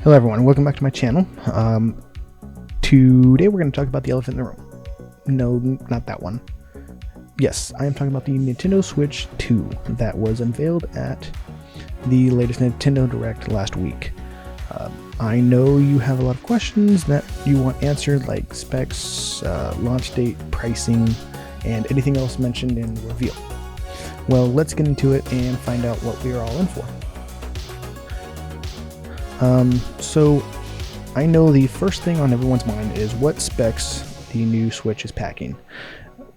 Hello everyone, welcome back to my channel. Today we're going to talk about the elephant in the room. No, not that one. Yes, I am talking about the Nintendo Switch 2 that was unveiled at the latest Nintendo Direct last week. I know you have a lot of questions that you want answered, like specs, launch date, pricing, and anything else mentioned in the reveal. Well, let's get into it and find out what we are all in for. So I know the first thing on everyone's mind is what specs the new Switch is packing.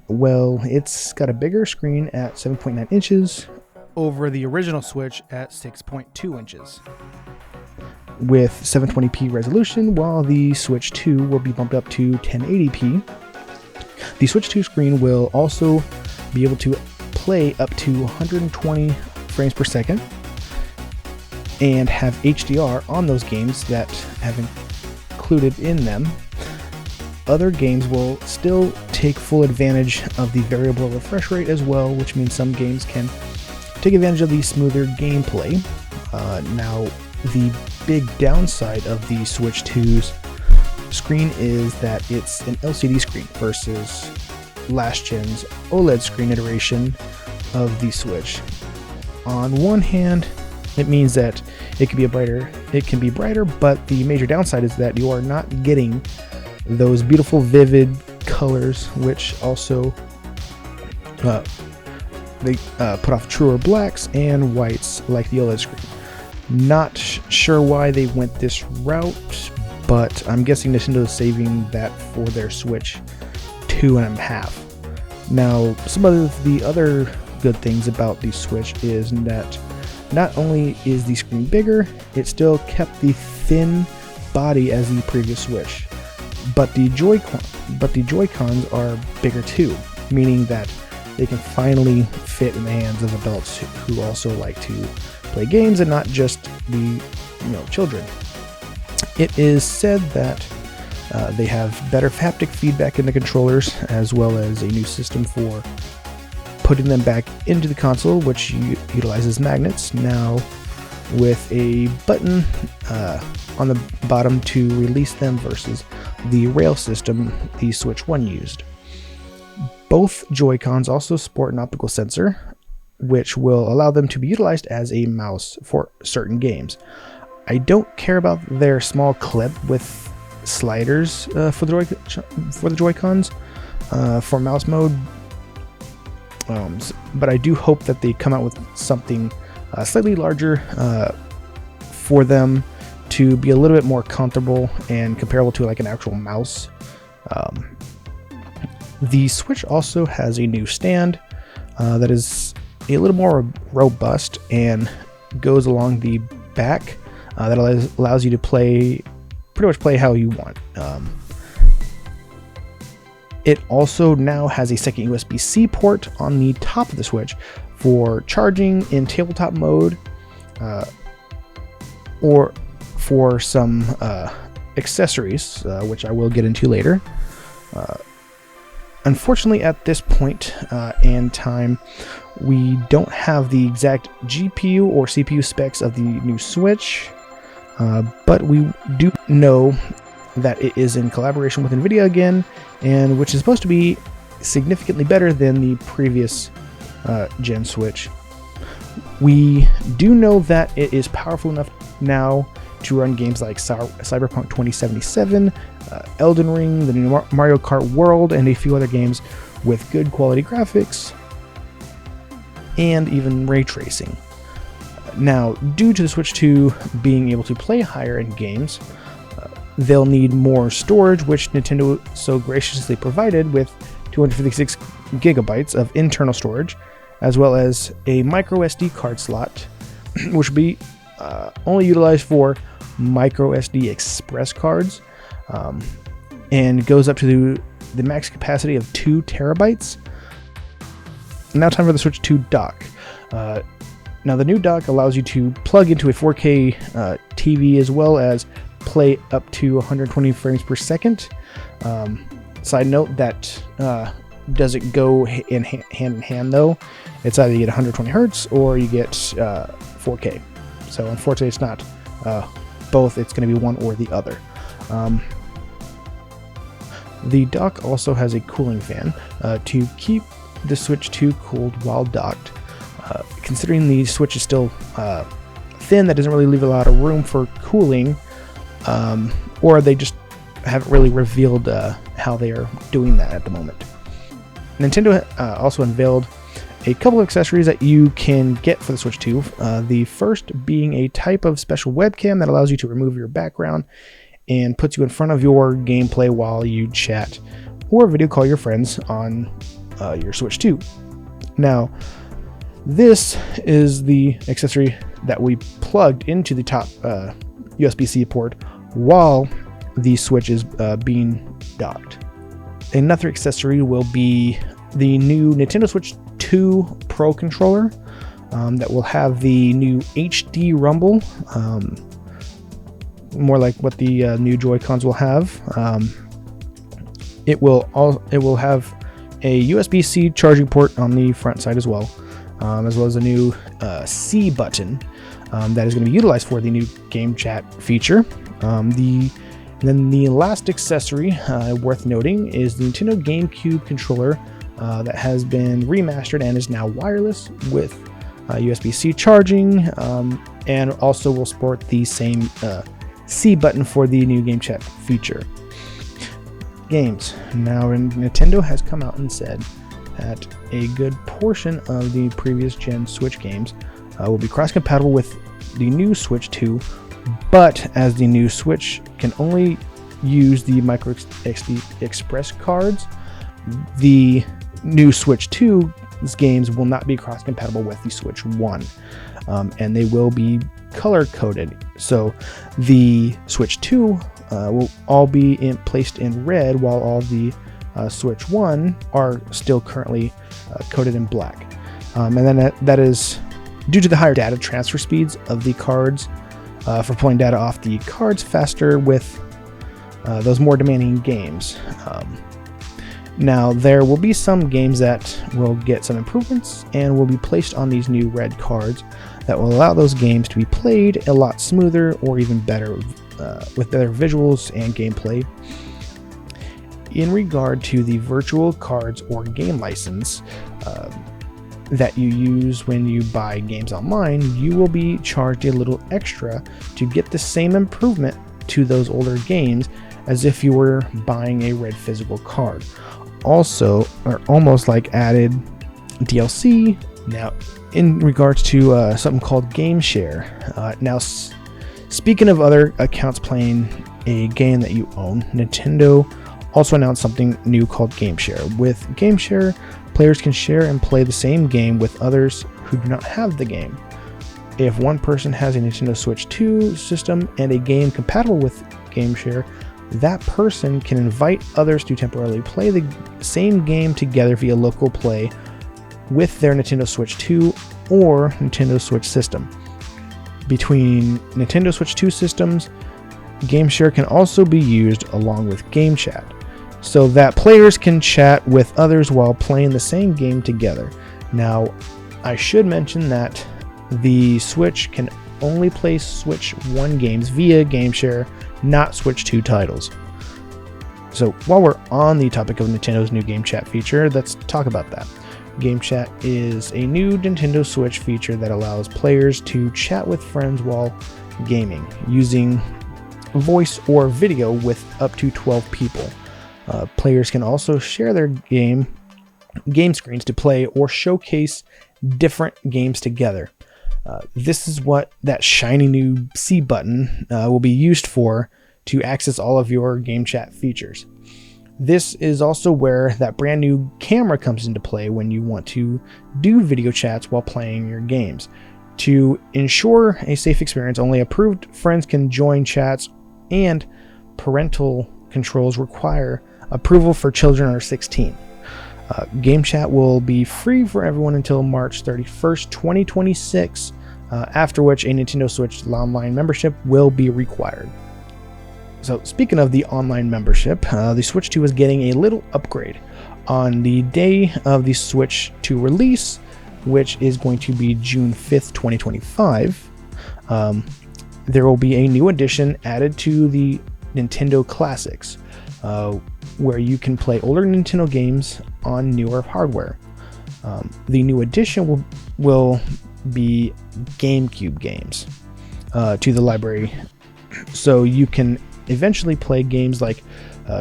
Well, it's got a bigger screen at 7.9 inches over the original Switch at 6.2 inches with 720p resolution, while the Switch 2 will be bumped up to 1080p. The Switch 2 screen will also be able to play up to 120 frames per second and have HDR on those games that have included in them. Other games will still take full advantage of the variable refresh rate as well, which means some games can take advantage of the smoother gameplay. Now, the big downside of the Switch 2's screen is that it's an LCD screen versus last gen's OLED screen iteration of the Switch. On one hand, it means that it can be brighter, but the major downside is that you are not getting those beautiful vivid colors, which also they put off truer blacks and whites like the OLED screen. Not sure why they went this route, but I'm guessing Nintendo is saving that for their Switch 2.5. Now, some of the other good things about the Switch is that not only is the screen bigger, it still kept the thin body as the previous Switch, but the Joy-Cons are bigger too, meaning that they can finally fit in the hands of adults who also like to play games and not just the children. It is said that they have better haptic feedback in the controllers, as well as a new system for putting them back into the console, which utilizes magnets, now with a button on the bottom to release them versus the rail system the Switch 1 used. Both Joy-Cons also sport an optical sensor, which will allow them to be utilized as a mouse for certain games. I don't care about their small clip with sliders for the Joy-Cons for mouse mode. But I do hope that they come out with something slightly larger for them to be a little bit more comfortable and comparable to like an actual mouse. The Switch also has a new stand that is a little more robust and goes along the back that allows you to pretty much play how you want. It also now has a second USB-C port on the top of the Switch for charging in tabletop mode, or for some accessories, which I will get into later. Unfortunately, at this point in time, we don't have the exact GPU or CPU specs of the new Switch, but we do know that it is in collaboration with NVIDIA again, and which is supposed to be significantly better than the previous gen Switch. We do know that it is powerful enough now to run games like Cyberpunk 2077, Elden Ring, the new Mario Kart World, and a few other games with good quality graphics and even ray tracing. Now, due to the Switch 2 being able to play higher end games, they'll need more storage, which Nintendo so graciously provided with 256 gigabytes of internal storage, as well as a micro SD card slot, which will be only utilized for micro SD express cards, and goes up to the max capacity of 2 terabytes. Now time for the Switch 2 dock. Now the new dock allows you to plug into a 4K TV as well as play up to 120 frames per second. Side note, that doesn't go hand in hand though. It's either you get 120 hertz or you get 4K. So unfortunately, it's not both, it's going to be one or the other. The dock also has a cooling fan to keep the Switch 2 cooled while docked. Considering the Switch is still thin, that doesn't really leave a lot of room for cooling, or they just haven't really revealed how they are doing that at the moment. Nintendo also unveiled a couple of accessories that you can get for the Switch 2. The first being a type of special webcam that allows you to remove your background and puts you in front of your gameplay while you chat or video call your friends on your Switch 2. Now, this is the accessory that we plugged into the top USB-C port while the Switch is being docked. Another accessory will be the new Nintendo Switch 2 Pro controller that will have the new HD rumble, more like what the new Joy-Cons will have. It will have a USB-C charging port on the front side as well as a new C button that is going to be utilized for the new game chat feature. Then the last accessory worth noting is the Nintendo GameCube controller that has been remastered and is now wireless with USB-C charging, and also will sport the same C button for the new game chat feature. Games. Now, Nintendo has come out and said that a good portion of the previous gen Switch games will be cross-compatible with the new Switch 2, but as the new Switch can only use the micro SD Express cards, the new Switch 2's games will not be cross-compatible with the Switch 1, and they will be color-coded. So the Switch 2 will all be placed in red, while all the Switch 1 are still currently coded in black. And then that is due to the higher data transfer speeds of the cards for pulling data off the cards faster with those more demanding games. Now, there will be some games that will get some improvements and will be placed on these new red cards that will allow those games to be played a lot smoother or even better with better visuals and gameplay. In regard to the virtual cards or game license that you use when you buy games online, you will be charged a little extra to get the same improvement to those older games as if you were buying a red physical card. Also, or almost like added DLC. Now, in regards to something called Game Share. Now, speaking of other accounts playing a game that you own, Nintendo also announced something new called Game Share. With Game Share, players can share and play the same game with others who do not have the game. If one person has a Nintendo Switch 2 system and a game compatible with Game Share, that person can invite others to temporarily play the same game together via local play with their Nintendo Switch 2 or Nintendo Switch system. Between Nintendo Switch 2 systems, Game Share can also be used along with Game Chat, so that players can chat with others while playing the same game together. Now, I should mention that the Switch can only play Switch 1 games via Game Share, not Switch 2 titles. So while we're on the topic of Nintendo's new Game Chat feature, let's talk about that. Game Chat is a new Nintendo Switch feature that allows players to chat with friends while gaming, using voice or video with up to 12 people. Players can also share their game screens to play or showcase different games together. This is what that shiny new C button will be used for, to access all of your Game Chat features. This is also where that brand new camera comes into play when you want to do video chats while playing your games. To ensure a safe experience, only approved friends can join chats, and parental controls require approval for children under 16. Game Chat will be free for everyone until March 31st, 2026, after which a Nintendo Switch Online membership will be required. So speaking of the online membership, the Switch 2 is getting a little upgrade on the day of the Switch 2 release, which is going to be June 5th, 2025. there will be a new edition added to the Nintendo Classics, where you can play older Nintendo games on newer hardware. The new edition will be GameCube games to the library, so you can eventually play games like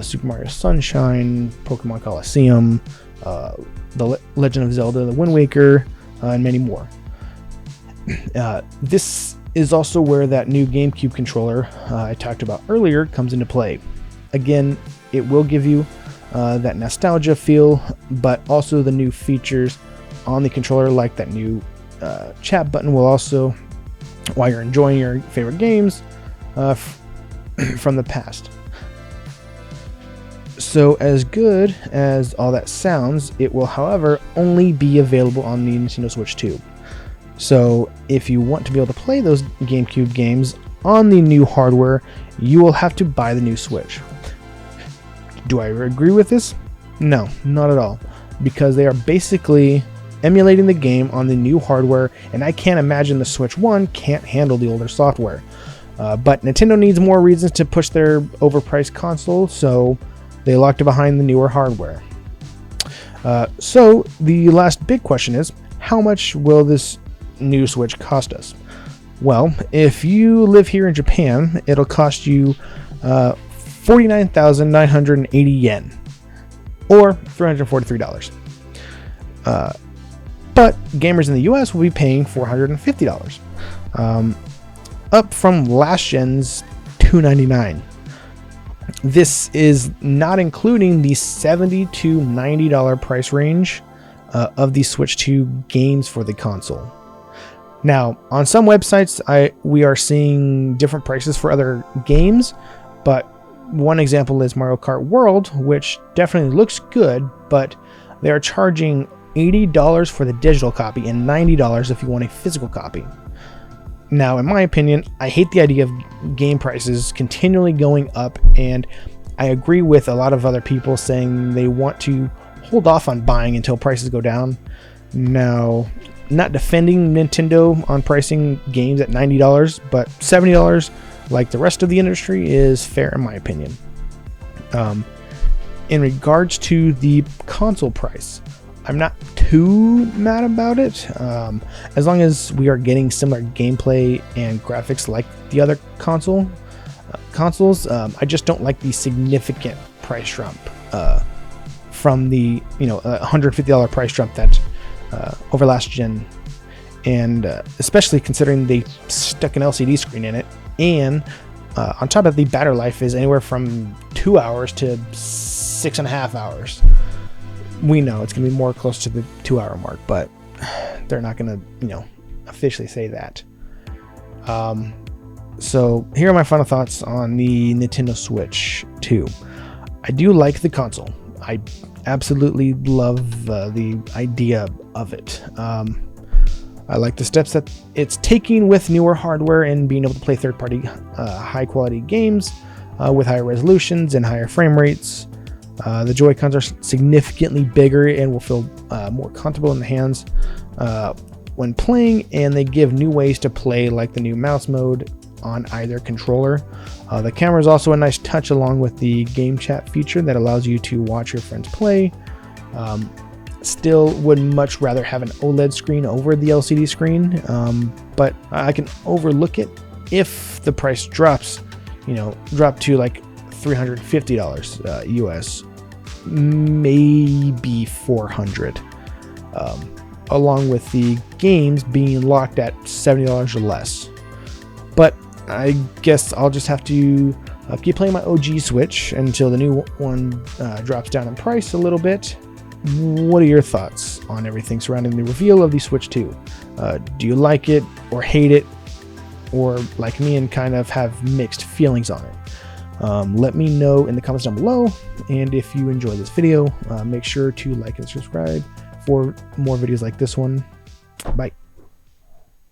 Super Mario Sunshine, Pokemon Colosseum, The Legend of Zelda, The Wind Waker, and many more. This is also where that new GameCube controller I talked about earlier comes into play. Again, it will give you that nostalgia feel, but also the new features on the controller, like that new chat button, will also, while you're enjoying your favorite games from the past. So as good as all that sounds, it will, however, only be available on the Nintendo Switch 2. So if you want to be able to play those GameCube games on the new hardware, you will have to buy the new Switch. Do I agree with this? No, not at all, because they are basically emulating the game on the new hardware, and I can't imagine the Switch 1 can't handle the older software. But Nintendo needs more reasons to push their overpriced console, so they locked it behind the newer hardware. So the last big question is, how much will this new Switch cost us? Well, if you live here in Japan, it'll cost you 49,980 yen, or $343. But gamers in the US will be paying $450, up from last gen's $299. This is not including the $70 to $90 price range of the Switch 2 games for the console. Now, on some websites, we are seeing different prices for other games, but one example is Mario Kart World, which definitely looks good, but they are charging $80 for the digital copy and $90 if you want a physical copy. Now, in my opinion, I hate the idea of game prices continually going up, and I agree with a lot of other people saying they want to hold off on buying until prices go down. Now, not defending Nintendo on pricing games at $90, but $70, like the rest of the industry, is fair in my opinion. In regards to the console price, I'm not too mad about it, as long as we are getting similar gameplay and graphics like the other consoles. I just don't like the significant price jump from the $150 price jump that over last gen, and especially considering they stuck an LCD screen in it, and on top of the battery life is anywhere from 2 hours to 6.5 hours. We know it's going to be more close to the 2-hour mark, but they're not going to, officially say that. So here are my final thoughts on the Nintendo Switch 2. I do like the console. I absolutely love the idea of it. I like the steps that it's taking with newer hardware and being able to play third-party high-quality games with higher resolutions and higher frame rates. The Joy-Cons are significantly bigger and will feel more comfortable in the hands when playing, and they give new ways to play, like the new mouse mode on either controller. The camera is also a nice touch, along with the game chat feature that allows you to watch your friends play. Still would much rather have an OLED screen over the LCD screen, but I can overlook it if the price drops, drop to like $350 US, maybe $400, along with the games being locked at $70 or less. But I guess I'll just have to keep playing my OG Switch until the new one drops down in price a little bit. What are your thoughts on everything surrounding the reveal of the Switch 2? Do you like it or hate it, or like me and kind of have mixed feelings on it? Let me know in the comments down below, and if you enjoyed this video, make sure to like and subscribe for more videos like this one. Bye.